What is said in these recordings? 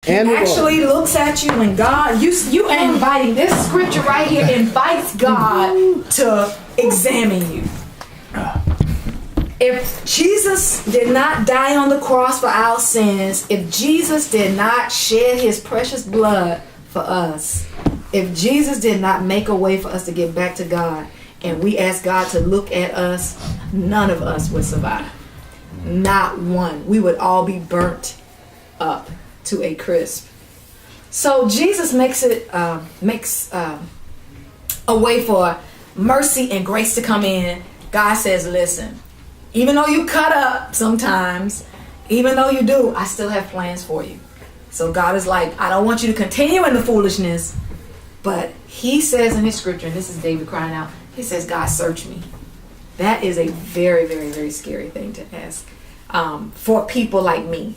And actually looks at you, and God, you are inviting, this scripture right here invites God to examine you. If Jesus did not die on the cross for our sins, if Jesus did not shed his precious blood for us, if Jesus did not make a way for us to get back to God, and we ask God to look at us, none of us would survive. Not one. We would all be burnt up to a crisp. So Jesus makes a way for mercy and grace to come in. God says, listen, even though you cut up sometimes, even though you do, I still have plans for you. So God is like, I don't want you to continue in the foolishness, but he says in his scripture, and this is David crying out, he says, God, search me. That is a very, very, very scary thing to ask for people like me.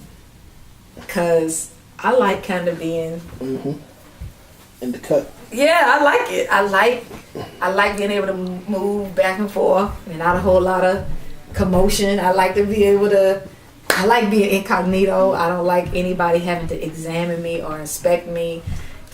Because I like kind of being in the cut. Yeah, I like it. I like being able to move back and forth and not a whole lot of commotion. I like to be able to. I like being incognito. I don't like anybody having to examine me or inspect me.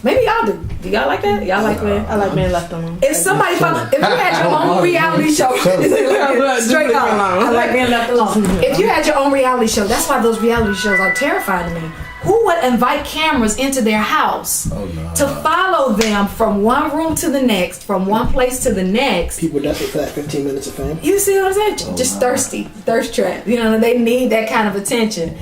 Maybe y'all do. Do y'all like that? Y'all like being? I like being left alone. If somebody, if you had your own reality show, straight up, I like being left alone. If you had your own reality show, that's why those reality shows are terrifying to me. Who would invite cameras into their house to follow them from one room to the next, from one place to the next? People desperate for that 15 minutes of fame. You see what I'm saying? Just thirsty, thirst trap. You know, they need that kind of attention.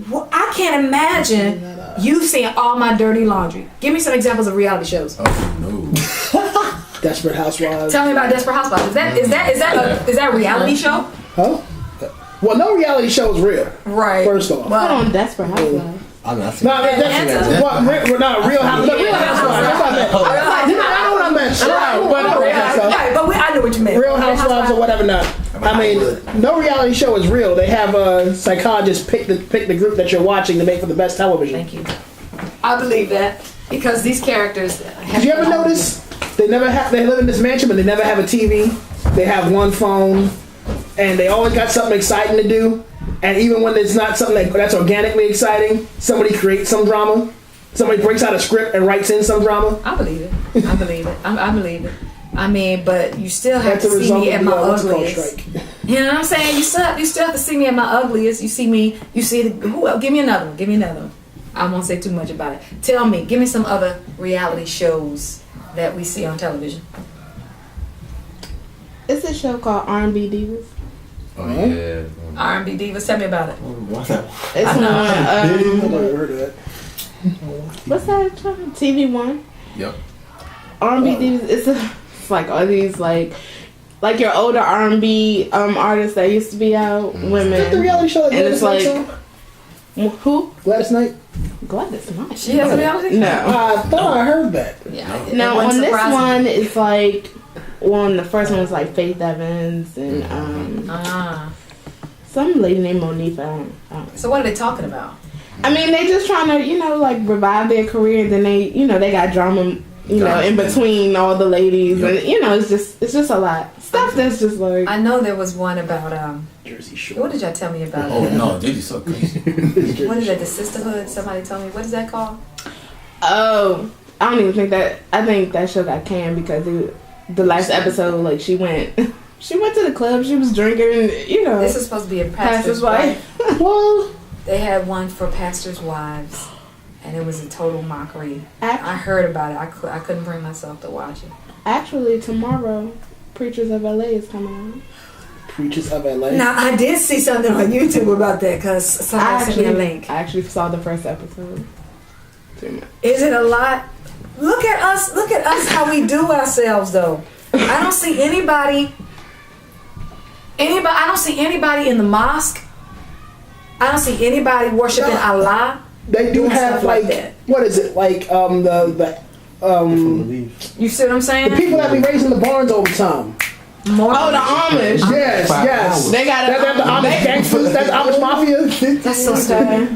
Well, I can't imagine you seeing all my dirty laundry. Give me some examples of reality shows. Oh no. Desperate Housewives. Tell me about Desperate Housewives. Is that a reality show? Huh? Well, no reality show is real. Right. First off. Well, on Desperate Housewives. I'm not saying we're not Real Housewives. Real Housewives. I don't know that show. But I know what you meant. Real Housewives or whatever. Not. I mean, no reality show is real. They have a psychologist pick the group that you're watching to make for the best television. Thank you. I believe that because these characters. Did you ever notice they live in this mansion, but they never have a TV. They have one phone, and they always got something exciting to do. And even when it's not something that's organically exciting, somebody creates some drama. Somebody breaks out a script and writes in some drama. I believe it. I believe it. I mean, but you still have to see me at my ugliest. You know what I'm saying? You still have to see me at my ugliest. Give me another one. I won't say too much about it. Tell me, give me some other reality shows that we see on television. It's a show called R&B Divas. Oh yeah. R&B Divas. Tell me about it. It's on. Heard of that. What's that? TV One. Yep. R&B Divas. It's like all these like your older R&B artists that used to be out, women. Is that the reality show? And it's like who? Gladys Knight. Gladys Knight. She has a reality show? No. I thought I heard that. Yeah. Now on this one, it's like. Well, the first one was like Faith Evans and some lady named Monifa. I don't know. So what are they talking about? I mean, they just trying to, like revive their career. And then they got drama, in between all the ladies, and it's just a lot stuff that's just like. I know there was one about Jersey Shore. What did y'all tell me about? Oh no, Jersey so crazy. What is that? The Sisterhood? Somebody told me. What is that called? Oh, I don't even think that. I think that show got canned because the last episode, like she went to the club, she was drinking, This is supposed to be a pastor's wife. Well, they had one for pastors' wives, and it was a total mockery. I heard about it. I couldn't bring myself to watch it. Actually, tomorrow, Preachers of LA is coming out. Preachers of LA? Now, I did see something on YouTube about that because somebody sent me a link. I actually saw the first episode. Is it a lot? Look at us how we do ourselves though. I don't see anybody I don't see anybody in the mosque. I don't see anybody worshiping Allah. They do have like that. What is it? Like you see what I'm saying? The people that be raising the barns all the time. The Amish. Yes. They got the Amish gangsters. That's Amish mafia. That's so sad.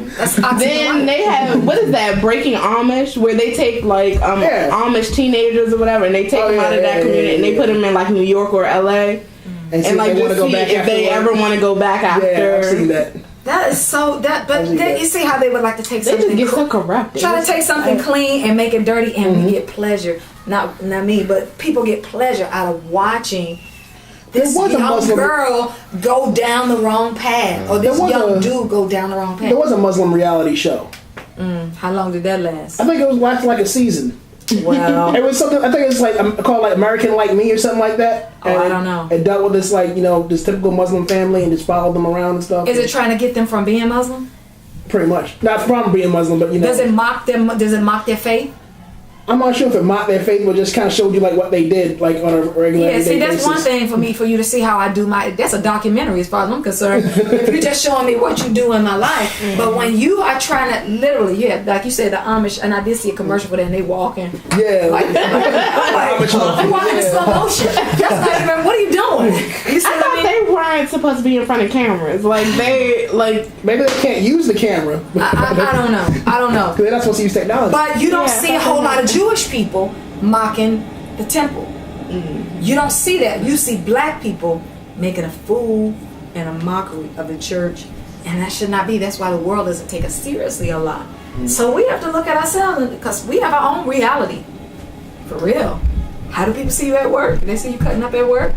Then they have what is that? Breaking Amish, where they take like Amish teenagers or whatever, and they take them out of that community and they put them in like New York or LA, and like just see if they ever want to go back after. Yeah, I've seen that. That is so but you see how they would like to take They something just get so corrupted. try to take something clean and make it dirty, and we get pleasure. Not me, but people get pleasure out of watching this young girl go down the wrong path, or this young dude go down the wrong path. There was a Muslim reality show. How long did that last? I think it was lasted like a season. Wow. It was something. I think it's like called like American Like Me or something like that. Oh, I don't know. It dealt with this like this typical Muslim family and just followed them around and stuff. Is it trying to get them from being Muslim? Pretty much. Not from being Muslim, but Does it mock them? Does it mock their faith? I'm not sure if it mocked their faith, but just kind of showed you like what they did, like on a regular Yeah, see, that's basis. one thing for you to see how I do that's a documentary as far as I'm concerned. If you're just showing me what you do in my life, but when you are trying to literally, like you said, the Amish, and I did see a commercial for that, and they walking, I'm walking in slow motion. That's not even. What are you doing? You see I thought they weren't supposed to be in front of cameras. Maybe they can't use the camera. I don't know. They're not supposed to use technology. But you don't see a whole lot of Jewish people mocking the temple. You don't see that. You see black people making a fool and a mockery of the church, and that should not be. That's why the world doesn't take us seriously a lot. So we have to look at ourselves, because we have our own reality. For real. How do people see you at work? Do they see you cutting up at work?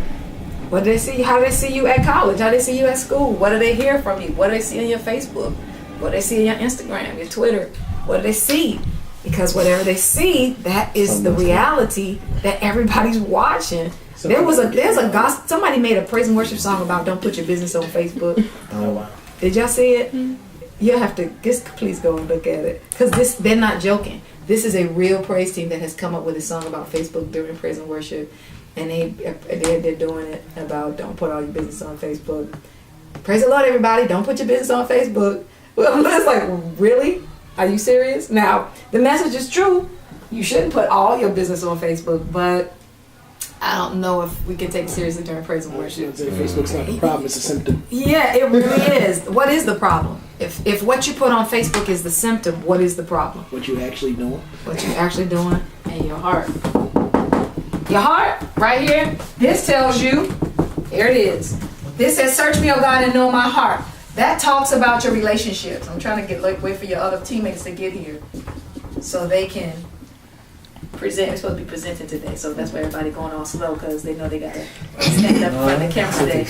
What do they see? How do they see you at college? How do they see you at school? What do they hear from you? What do they see on your Facebook? What do they see on your Instagram, your Twitter? What do they see? Because whatever they see, that is the reality that everybody's watching. There's a gospel. Somebody made a praise and worship song about don't put your business on Facebook. Oh wow! Did y'all see it? You have to please go and look at it, because they're not joking. This is a real praise team that has come up with a song about Facebook during praise and worship, and they're doing it about don't put all your business on Facebook. Praise the Lord, everybody! Don't put your business on Facebook. Well, it's like, really? Are you serious? Now, the message is true. You shouldn't put all your business on Facebook, but I don't know if we can take it seriously during praise and worship. Facebook's not the problem, it's a symptom. Yeah, it really is. What is the problem? If what you put on Facebook is the symptom, what is the problem? What you actually doing. What you actually doing, and your heart. Your heart, right here, this tells you, here it is. This says, search me, O God, and know my heart. That talks about your relationships. I'm trying to wait for your other teammates to get here so they can present. It's supposed to be presented today, so that's why everybody going all slow, because they know they got to stand up in front of the camera today.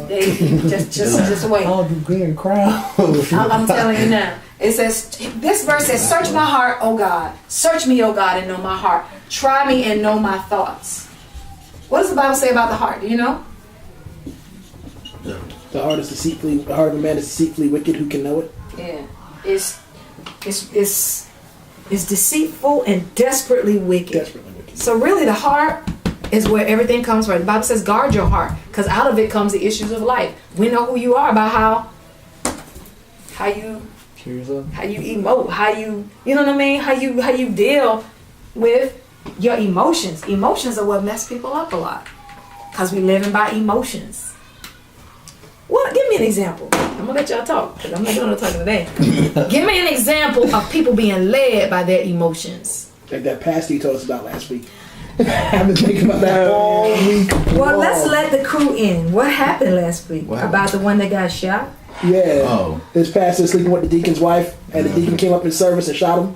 They just wait. Oh, the good crowd. I'm telling you now. It says, this verse says, search my heart, O God. Search me, O God, and know my heart. Try me and know my thoughts. What does the Bible say about the heart? Do you know? The heart of a man is deceitfully wicked. Who can know it? Yeah, it's deceitful and desperately wicked. So really, the heart is where everything comes from. The Bible says, guard your heart, because out of it comes the issues of life. We know who you are by how you emote, how you know what I mean, how you deal with your emotions. Emotions are what mess people up a lot, because we living by emotions. Well, give me an example. I'm gonna let y'all talk, because I'm not gonna talk today. Give me an example of people being led by their emotions. Like that pastor you told us about last week. I've been thinking about that all week. Well, let's let the crew in. What happened last week? About the one that got shot? Yeah. Oh. This pastor sleeping with the deacon's wife, and the deacon came up in service and shot him.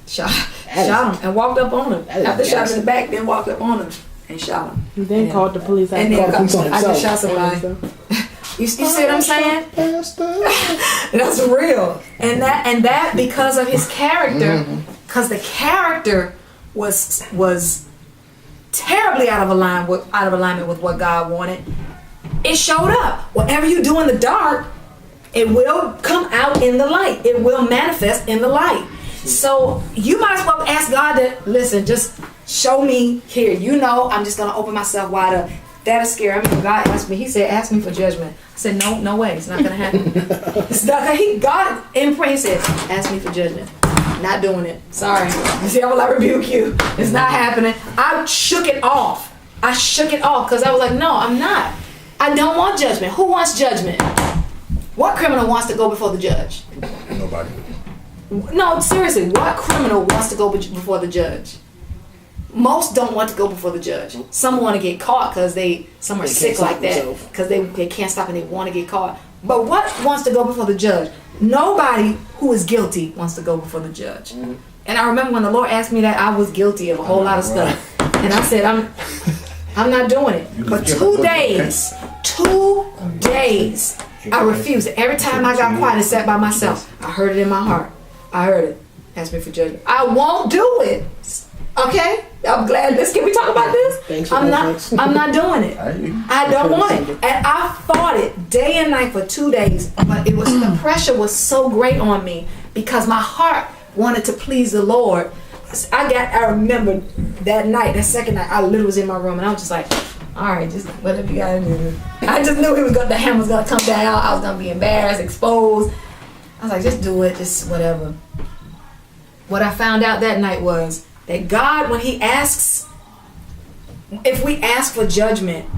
Shot him and walked up on him. After shot him in the back, then walked up on him and shot him. And then called the police. And then I just shot somebody. You see what I'm saying? That's real. And that because of his character, because the character was terribly out of alignment with what God wanted. It showed up. Whatever you do in the dark, it will come out in the light. It will manifest in the light. So you might as well ask God to listen, just show me here. You know, I'm just gonna open myself wide up. That is scary. I mean, God asked me, he said, ask me for judgment. I said, no way, it's not gonna happen. It's not God in prayer says, ask me for judgment. Not doing it. Sorry. You see, I will rebuke you. It's not happening. I shook it off because I was like, no, I'm not. I don't want judgment. Who wants judgment? What criminal wants to go before the judge? Nobody. No, seriously, what criminal wants to go before the judge? most don't want to go before the judge. Some want to get caught because some are sick like that because they can't stop and they want to get caught. But what wants to go before the judge? Nobody who is guilty wants to go before the judge. Mm-hmm. And I remember when the Lord asked me that, I was guilty of a whole lot of stuff. And I said, I'm not doing it. But 2 days, I refused. Every time I got quiet and sat by myself, I heard it in my heart. I heard it. Ask me for judgment. I won't do it. Okay? I'm glad can we talk about this? I'm not doing it. I don't want it. And I fought it day and night for 2 days. But the pressure was so great on me because my heart wanted to please the Lord. I remember that night, that second night, I literally was in my room and I was just like, all right, just whatever you gotta do. I just knew the hammer was gonna come down. I was gonna be embarrassed, exposed. I was like, just do it, just whatever. What I found out that night was that God, when He asks, if we ask for judgment,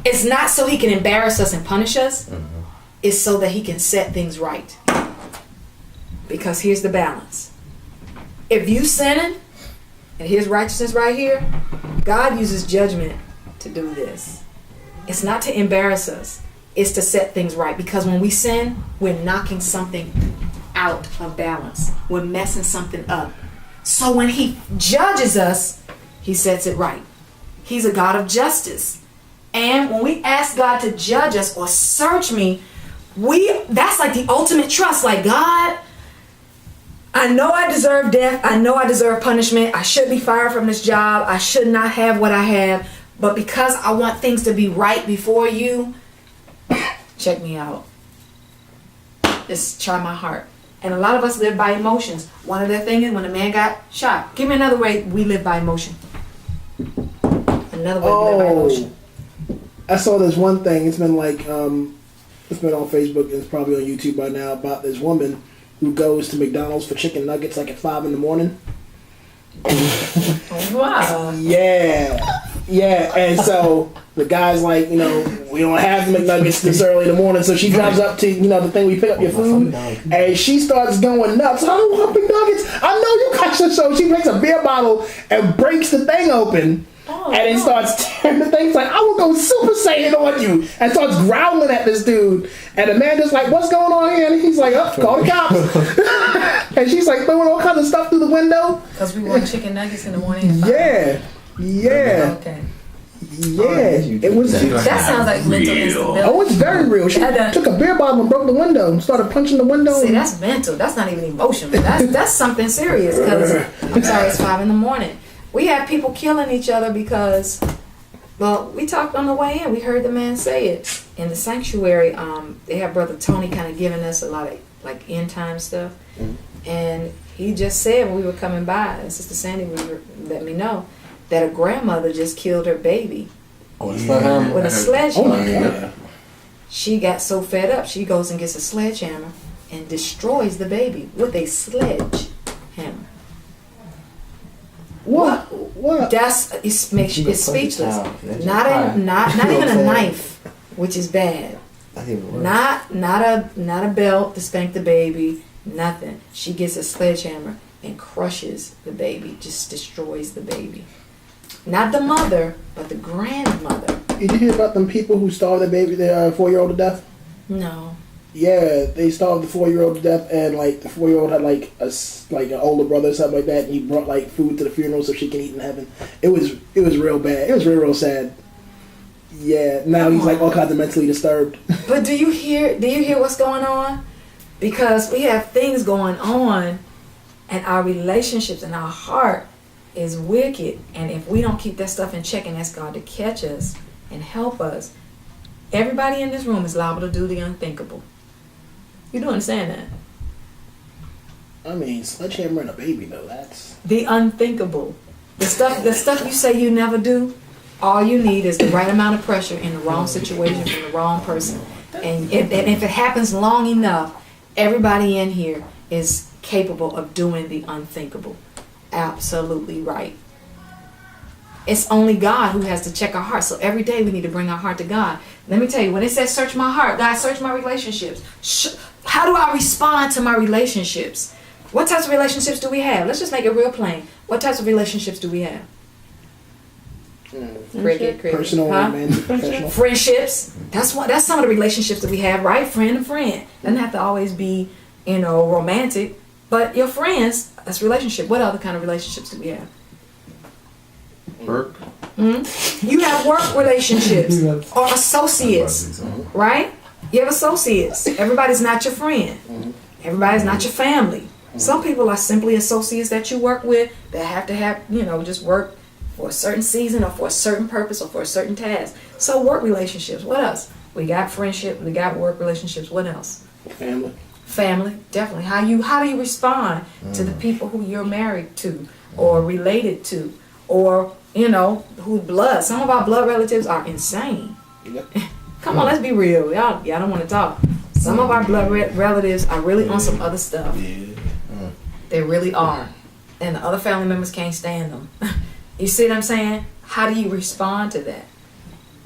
it's not so He can embarrass us and punish us. Mm-hmm. It's so that He can set things right. Because here's the balance. If you sinning, and His righteousness right here, God uses judgment to do this. It's not to embarrass us. It's to set things right. Because when we sin, we're knocking something out of balance. We're messing something up. So when He judges us, He sets it right. He's a God of justice. And when we ask God to judge us or search me, that's like the ultimate trust. Like, God, I know I deserve death. I know I deserve punishment. I should be fired from this job. I should not have what I have. But because I want things to be right before you, check me out. Just try my heart. And a lot of us live by emotions. One of the things is when a man got shot. Give me another way we live by emotion. Another way we live by emotion. I saw this one thing. It's been like, it's been on Facebook. It's probably on YouTube by now, about this woman who goes to McDonald's for chicken nuggets like at 5 a.m. Wow. Yeah. And so the guy's like, we don't have McNuggets this early in the morning. So she drives up to, the thing we pick up your food. And she starts going nuts. I don't want McNuggets. I know you guys are. So she takes a beer bottle and breaks the thing open. And then starts tearing the thing. Like, I will go Super Saiyan on you. And starts growling at this dude. And the man just like, what's going on here? And he's like, call the cops. And she's like throwing all kinds of stuff through the window. Because we want chicken nuggets in the morning. Yeah. Okay. Yeah. It was. That sounds like mental instability. Oh, it's very real. She took a beer bottle and broke the window and started punching the window. See, that's mental. That's not even emotional. That's something serious. Because I'm sorry, it's 5 a.m. We have people killing each other because, we talked on the way in. We heard the man say it in the sanctuary. They have Brother Tony kind of giving us a lot of like end time stuff, and he just said when we were coming by, and Sister Sandy let me know that a grandmother just killed her baby with a sledgehammer. Yeah. She got so fed up, she goes and gets a sledgehammer and destroys the baby with a sledgehammer. What? It speechless. Not even a knife, which is bad. Not a belt to spank the baby. Nothing. She gets a sledgehammer and crushes the baby. Just destroys the baby. Not the mother, but the grandmother. Did you hear about them people who starved their baby, their 4-year-old to death? No. Yeah, they starved the 4-year-old to death, and like the 4-year-old had like an older brother or something like that. And he brought like food to the funeral so she can eat in heaven. It was real bad. It was real sad. Yeah. Now he's like all kinds of mentally disturbed. But do you hear what's going on? Because we have things going on, and our relationships and our heart is wicked. And if we don't keep that stuff in check and ask God to catch us and help us, everybody in this room is liable to do the unthinkable. You do understand that? I mean, sledgehammer and a baby though, that's the unthinkable. The stuff you say you never do, all you need is the right amount of pressure in the wrong situation from the wrong person. And if it happens long enough, everybody in here is capable of doing the unthinkable. Absolutely right. It's only God who has to check our heart. So every day we need to bring our heart to God. Let me tell you, when it says search my heart, God, search my relationships. How do I respond to my relationships? What types of relationships do we have? Let's just make it real plain. What types of relationships do we have? Cricket. Personal, Huh? romantic, professional. Friendships. That's some of the relationships that we have, right? Friend and friend. Doesn't have to always be, romantic. But your friends, that's relationship. What other kind of relationships do we have? Work. You have work relationships or associates, right? You have associates. Everybody's not your friend. Everybody's not your family. Some people are simply associates that you work with that have to have, just work for a certain season or for a certain purpose or for a certain task. So work relationships. What else? We got friendship. We got work relationships. What else? Family, definitely. How do you respond to the people who you're married to or related to, or who blood? Some of our blood relatives are insane. Yep. Come on, let's be real. Y'all don't want to talk. Some of our blood relatives are really on some other stuff. They really are, and the other family members can't stand them. You see what I'm saying? How do you respond to that?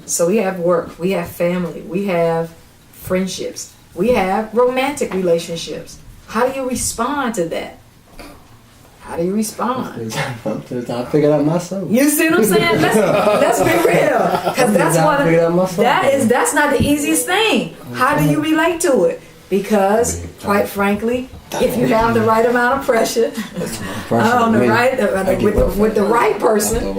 So we have work, we have family, we have friendships, we have romantic relationships. How do you respond to that? How do you respond? I'm just trying to figure it out myself. You see what I'm saying? Let's be real, because that's not the easiest thing. How do you relate to it? Because, quite frankly, if you have the right amount of pressure, with the right person,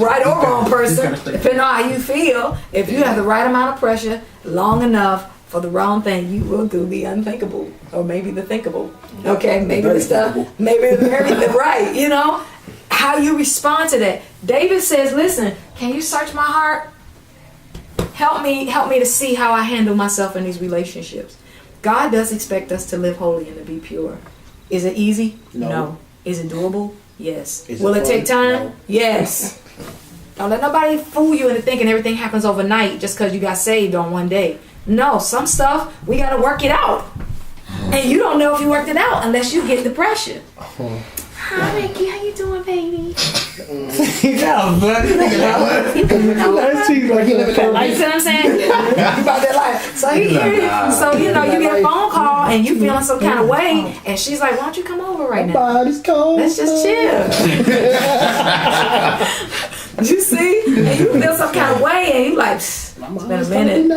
right or wrong person, depending on how you feel, if you have the right amount of pressure long enough for the wrong thing, you will do the unthinkable, or maybe the thinkable. Okay, maybe the stuff, maybe the right. How you respond to that. David says, "Listen, can you search my heart? Help me to see how I handle myself in these relationships." God does expect us to live holy and to be pure. Is it easy? No. Is it doable? Yes. Will it take time? No. Yes. Don't let nobody fool you into thinking everything happens overnight just because you got saved on one day. No, some stuff we got to work it out. And you don't know if you worked it out unless you get the pressure. Hi, Ricky. How you doing, baby? Yeah, buddy. You see what I'm saying? You about that life. So you get a phone call and you feeling some kind of way, and she's like, "Why don't you come over right now? Body's cold. Let's just chill." You see? And you feel some kind of way, and you like, "It's been a minute." You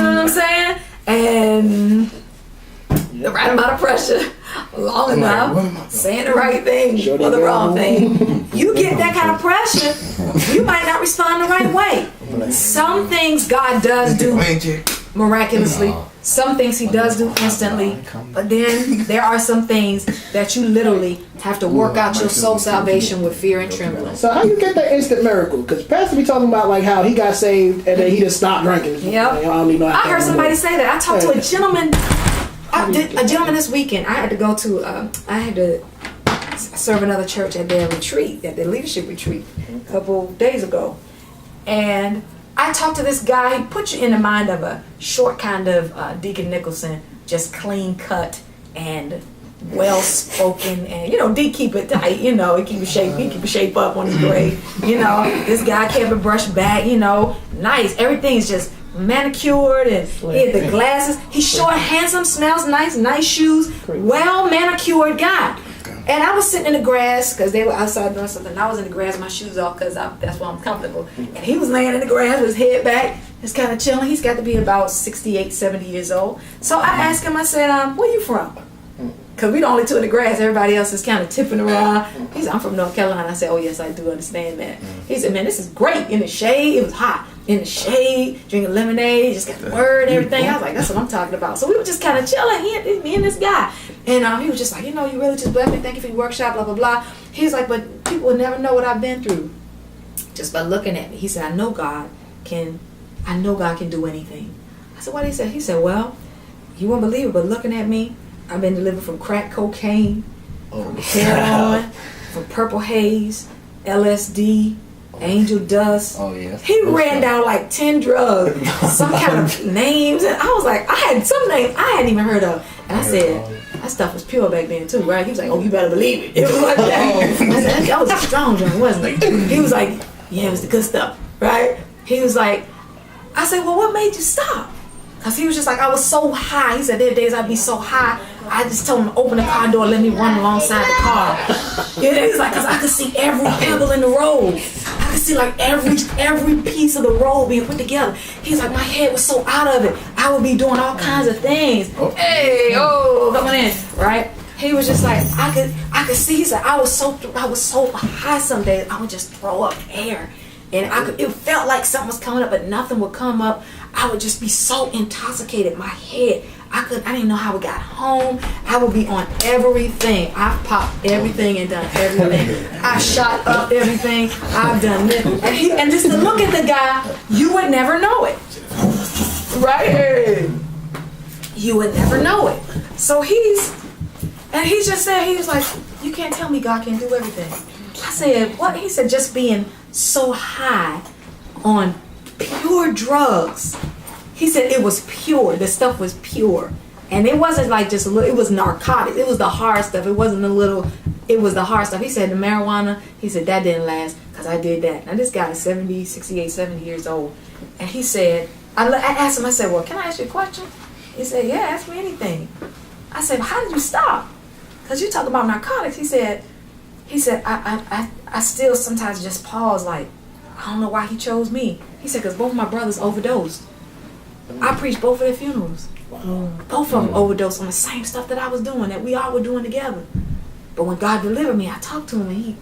know what I'm saying? And the right amount of pressure, long enough, saying the right thing or the wrong thing. You get that kind of pressure, you might not respond the right way. Some things God does do miraculously. Some things He does do instantly. But then there are some things that you literally have to work out your soul salvation with fear and trembling. So how you get that instant miracle? Because Pastor be talking about like how he got saved and then he just stopped drinking. Yep. I heard somebody say that. I talked to a gentleman. This weekend. I had to serve another church at their retreat, at their leadership retreat, a couple days ago. And I talked to this guy. He put you in the mind of a short kind of Deacon Nicholson, just clean cut and well spoken, and Deke keep it tight. He keep his shape up on his grade. This guy kept it brushed back. Nice. Everything's just manicured, and he had the glasses. He's short, handsome, smells nice shoes, well manicured guy. And I was sitting in the grass because they were outside doing something. And I was in the grass with my shoes off because that's where I'm comfortable. And he was laying in the grass with his head back, just kind of chilling. He's got to be about 68, 70 years old. So I asked him, I said, "Where you from?" Because we the only two in the grass. Everybody else is kind of tipping around. He said, "I'm from North Carolina." I said, "Oh, yes, I do understand that." He said, "Man, this is great. In the shade." It was hot. In the shade, drinking lemonade, just got the word and everything. I was like, that's what I'm talking about. So we were just kind of chilling, me and this guy. And he was just like, you really just blessed me. Thank you for your workshop, blah, blah, blah. He was like, but people will never know what I've been through just by looking at me. He said, I know God can do anything. I said, what? He said, well, you won't believe it, but looking at me, I've been delivered from crack cocaine, from heroin, from purple haze, LSD, angel dust. Oh, yes. He ran down like 10 drugs, some kind of names, and I was like, I had some names I hadn't even heard of. And I said, that stuff was pure back then too, right? He was like, oh, you better believe it. It was like that. I said, that was a strong drug, wasn't it? He was like, yeah, it was the good stuff, right? He was like, I said, well, what made you stop? Cause he was just like, I was so high. He said there are days I'd be so high, I just told him to open the car door, let me run alongside the car. Yeah, he's like, cause I could see every pebble in the road. I could see like every piece of the road being put together. He's like, my head was so out of it. I would be doing all kinds of things. Hey, coming in, right? He was just like, I could see. He said, I was so high some days, I would just throw up air. And it felt like something was coming up, but nothing would come up. I would just be so intoxicated. My head, I didn't know how we got home. I would be on everything. I've popped everything and done everything. I shot up everything. I've done this. And just to look at the guy, you would never know it. Right? You would never know it. So he's just said, he was like, you can't tell me God can do everything. I said, what? He said, just being so high on pure drugs. He said it was pure. The stuff was pure. And it wasn't like just a little, it was narcotics. It was the hard stuff. It wasn't a little, it was the hard stuff. He said the marijuana, he said that didn't last because I did that. Now this guy is 70 years old. And he said, I asked him, I said, well, can I ask you a question? He said, yeah, ask me anything. I said, well, how did you stop? Because you talk about narcotics. He said, I still sometimes just pause like, I don't know why he chose me. He said, because both of my brothers overdosed. I preached both of their funerals. Both of them overdosed on the same stuff that I was doing, that we all were doing together. But when God delivered me, I talked to him and he